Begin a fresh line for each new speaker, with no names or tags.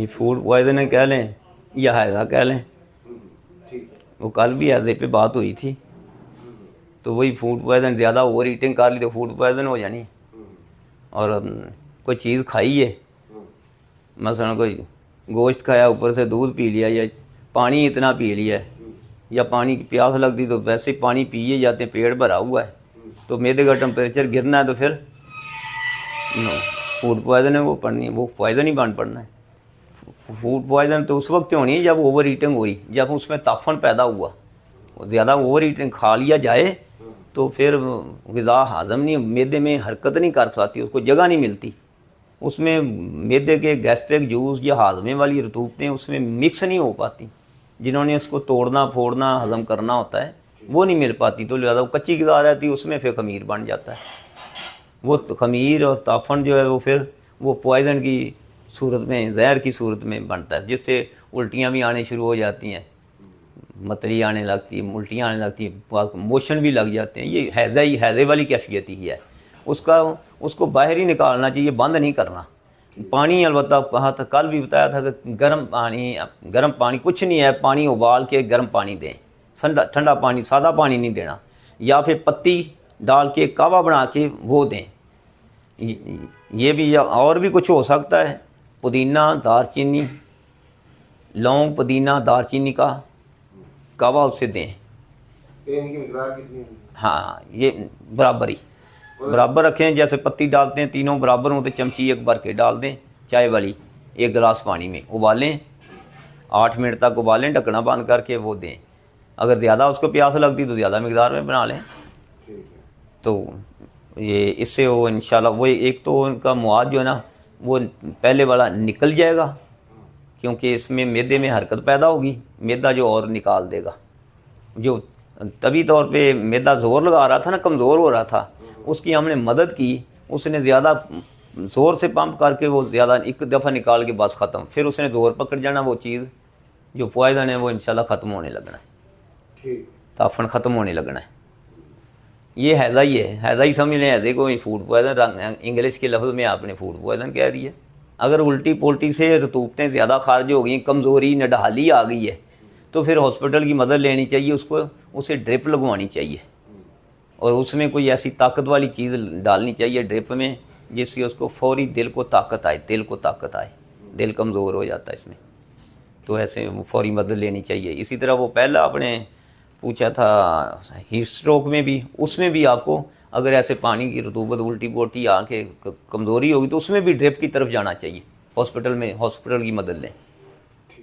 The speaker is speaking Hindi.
ये फूड पॉइजन कह लें या हैज़ा कह लें। वो कल भी हैज़े पे बात हुई थी, तो वही फूड पॉइजन, ज़्यादा ओवर ईटिंग कर ली तो फूड पॉइजन हो जानी। और कोई चीज़ खाई है, मसलन कोई गोश्त खाया, ऊपर से दूध पी लिया या पानी इतना पी लिया है, या पानी की प्यास लगती तो वैसे पानी पिए जाते हैं, पेट भरा हुआ है तो मैदे का टेम्परेचर गिरना है तो फिर फूड पॉइजन है, वो पड़नी है, वो पॉइजन ही बन पड़ना है। फूड पॉइजन तो उस वक्त होनी है जब ओवर ईटिंग हुई, जब उसमें ताफन पैदा हुआ। ज़्यादा ओवर ईटिंग खा लिया जाए तो फिर ग़िज़ा हज़म नहीं, मैदे में हरकत नहीं कर पाती, उसको जगह नहीं मिलती, उसमें मैदे के गैस्ट्रिक जूस या हाजमे वाली रतूबतें उसमें मिक्स नहीं हो पाती, जिन्होंने उसको तोड़ना फोड़ना हज़म करना होता है वो नहीं मिल पाती, तो लिहाजा कच्ची ग़िज़ा रहती है, उसमें फिर खमीर बन जाता है। वो खमीर और ताफन जो है वो फिर वो पॉइज़न की सूरत में, जहर की सूरत में बनता है, जिससे उल्टियाँ भी आने शुरू हो जाती हैं, मतली आने लगती है, उल्टियाँ आने लगती है, मोशन भी लग जाते हैं। ये हैज़े वाली कैफियत ही है, उसको बाहर ही निकालना चाहिए, बंद नहीं करना। पानी अलबत्ता कहा था, कल भी बताया था कि गर्म पानी कुछ नहीं है, पानी उबाल के गर्म पानी दें, ठंडा पानी, सादा पानी नहीं देना, या फिर पत्ती डाल के कावा बना के वो दें। ये भी और भी कुछ हो सकता है, पुदीना, दारचीनी, लौंग, पुदीना, दारचीनी का कावा उसे दें।
इनकी मिक़दार कितनी?
हाँ, ये बराबर रखें, जैसे पत्ती डालते हैं तीनों बराबर हों तो चमची एक भर के डाल दें, चाय वाली 1 गिलास पानी में उबालें, 8 मिनट तक उबालें, ढकना बंद करके वो दें। अगर ज़्यादा उसको प्यास लगती तो ज़्यादा मिक़दार में बना लें। तो ये इससे वो इंशाल्लाह वो एक तो उनका मुआद जो है ना वो पहले वाला निकल जाएगा, क्योंकि इसमें मैदे में हरकत पैदा होगी, मैदा जो और निकाल देगा। जो तभी तौर पे मैदा ज़ोर लगा रहा था ना, कमज़ोर हो रहा था, उसकी हमने मदद की, उसने ज़्यादा ज़ोर से पंप करके वो ज़्यादा एक दफ़ा निकाल के बस ख़त्म, फिर उसने ज़ोर पकड़ जाना, वो चीज़ जो पॉइज़न है वो इंशाल्लाह ख़त्म होने लगना है, ताफन ख़त्म होने लगना है। ये हैज़ा ही है, हैज़ा ही समझ लें, हैज़े को फूड पॉइज़न इंग्लिश के लफ्ज़ में आपने फूड पॉइज़न कह दिया। अगर उल्टी पोल्टी से रतूबतें ज़्यादा खारिज हो गई, कमज़ोरी नडहाली आ गई है, तो फिर हॉस्पिटल की मदद लेनी चाहिए, उसे ड्रिप लगवानी चाहिए, और उसमें कोई ऐसी ताकत वाली चीज़ डालनी चाहिए ड्रिप में जिससे उसको फौरी दिल को ताकत आए, दिल कमज़ोर हो जाता है इसमें, तो ऐसे फौरी मदद लेनी चाहिए। इसी तरह वो पहला आपने पूछा था हीट स्ट्रोक में भी, उसमें भी आपको अगर ऐसे पानी की रतूबत उल्टी पोल्टी आके कमज़ोरी होगी तो उसमें भी ड्रिप की तरफ जाना चाहिए, हॉस्पिटल की मदद लें।